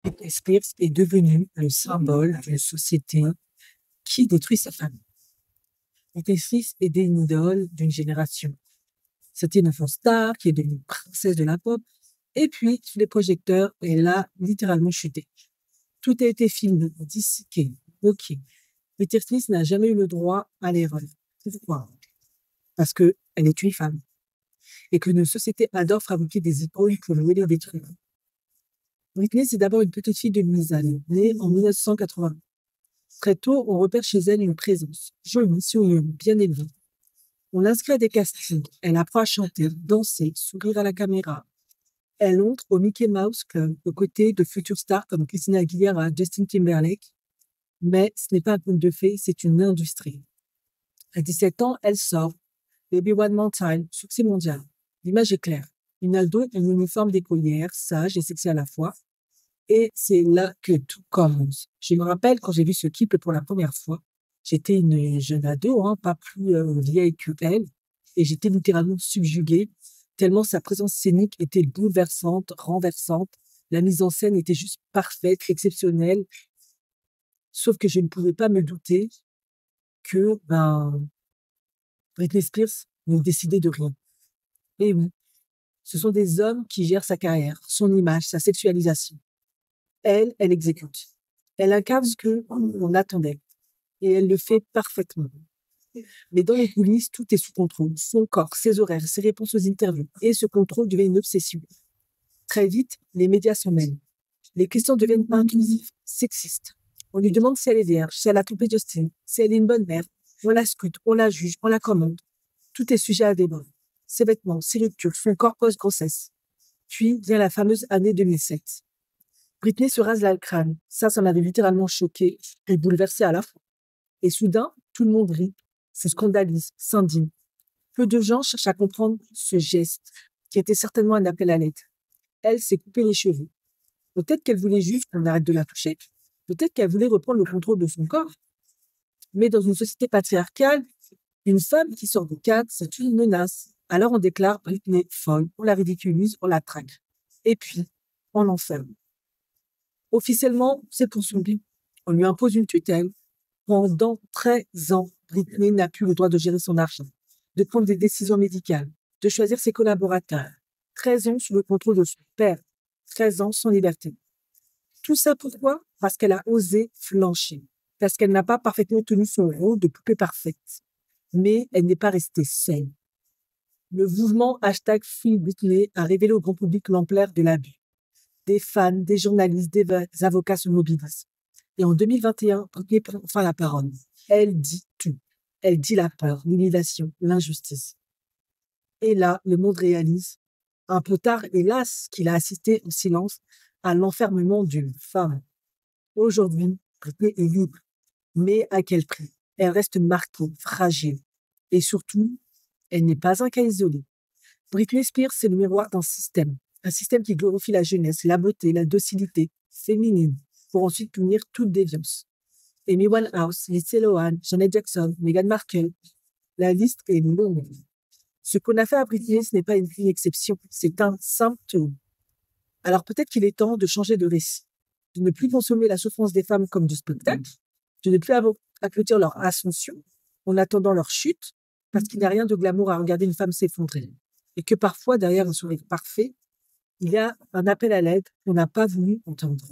Britney Spears est devenue le symbole d'une société qui détruit sa famille. Britney Spears est une idole d'une génération. C'était une enfant star qui est devenue princesse de la pop. Et puis, sous les projecteurs, elle a littéralement chuté. Tout a été filmé, disséqué, bloqué. Britney Spears n'a jamais eu le droit à l'erreur. Pourquoi? Parce qu'elle est une femme. Et que nos sociétés adorent fabriquer des icônes pour louer les détruire. Britney, c'est d'abord une petite fille de Louisiane, née en 1980. Très tôt, on repère chez elle une présence, jolie, souriante, bien élevée. On l'inscrit à des castings. Elle apprend à chanter, danser, sourire à la caméra. Elle entre au Mickey Mouse Club, aux côtés de futures stars comme Christina Aguilera, Justin Timberlake. Mais ce n'est pas un conte de fées, c'est une industrie. À 17 ans, elle sort Baby One More Time, succès mondial. L'image est claire. Une ado en uniforme d'écolière, sage et sexy à la fois. Et c'est là que tout commence. Je me rappelle quand j'ai vu ce clip pour la première fois, j'étais une jeune ado, pas plus vieille que elle, et j'étais littéralement subjuguée, tellement sa présence scénique était bouleversante, renversante. La mise en scène était juste parfaite, exceptionnelle, sauf que je ne pouvais pas me douter que Britney Spears ne décidait de rien. Et oui, ce sont des hommes qui gèrent sa carrière, son image, sa sexualisation. Elle exécute. Elle incarne ce que on attendait. Et elle le fait parfaitement. Mais dans les coulisses, tout est sous contrôle. Son corps, ses horaires, ses réponses aux interviews. Et ce contrôle devient une obsession. Très vite, les médias s'en mêlent. Les questions deviennent inclusives, sexistes. On lui demande si elle est vierge, si elle a trompé Justin, si elle est une bonne mère. On la scrute, on la juge, on la commande. Tout est sujet à débat. Ses vêtements, ses ruptures, son corps post-grossesse. Puis vient la fameuse année 2007. Britney se rase là le crâne. Ça m'avait littéralement choqué et bouleversé à la fois. Et soudain, tout le monde rit, se scandalise, s'indigne. Peu de gens cherchent à comprendre ce geste, qui était certainement un appel à l'aide. Elle s'est coupé les cheveux. Peut-être qu'elle voulait juste qu'on arrête de la toucher. Peut-être qu'elle voulait reprendre le contrôle de son corps. Mais dans une société patriarcale, une femme qui sort de cadre, c'est une menace. Alors on déclare Britney folle, on la ridiculise, on la traque. Et puis, on l'enferme. Officiellement, c'est pour son bien. On lui impose une tutelle. Pendant 13 ans, Britney n'a plus le droit de gérer son argent, de prendre des décisions médicales, de choisir ses collaborateurs. 13 ans sous le contrôle de son père. 13 ans sans liberté. Tout ça pourquoi? Parce qu'elle a osé flancher. Parce qu'elle n'a pas parfaitement tenu son rôle de poupée parfaite. Mais elle n'est pas restée seule. Le mouvement #FreeBritney a révélé au grand public l'ampleur de l'abus. Des fans, des journalistes, des avocats se mobilisent. Et en 2021, Britney prend enfin la parole. Elle dit tout. Elle dit la peur, l'humiliation, l'injustice. Et là, le monde réalise, un peu tard, hélas, qu'il a assisté en silence à l'enfermement d'une femme. Aujourd'hui, Britney est libre. Mais à quel prix? Elle reste marquée, fragile. Et surtout, elle n'est pas un cas isolé. Britney Spears, c'est le miroir d'un système. Un système qui glorifie la jeunesse, la beauté, la docilité féminine, pour ensuite punir toute déviance. Amy Winehouse, Lindsay Lohan, Janet Jackson, Meghan Markle, la liste est longue. Ce qu'on a fait à Britney, ce n'est pas une exception, c'est un symptôme. Alors peut-être qu'il est temps de changer de récit, de ne plus consommer la souffrance des femmes comme du spectacle, de ne plus applaudir leur ascension en attendant leur chute, parce qu'il n'y a rien de glamour à regarder une femme s'effondrer. Et que parfois, derrière un sourire parfait, il y a un appel à l'aide qu'on n'a pas voulu entendre.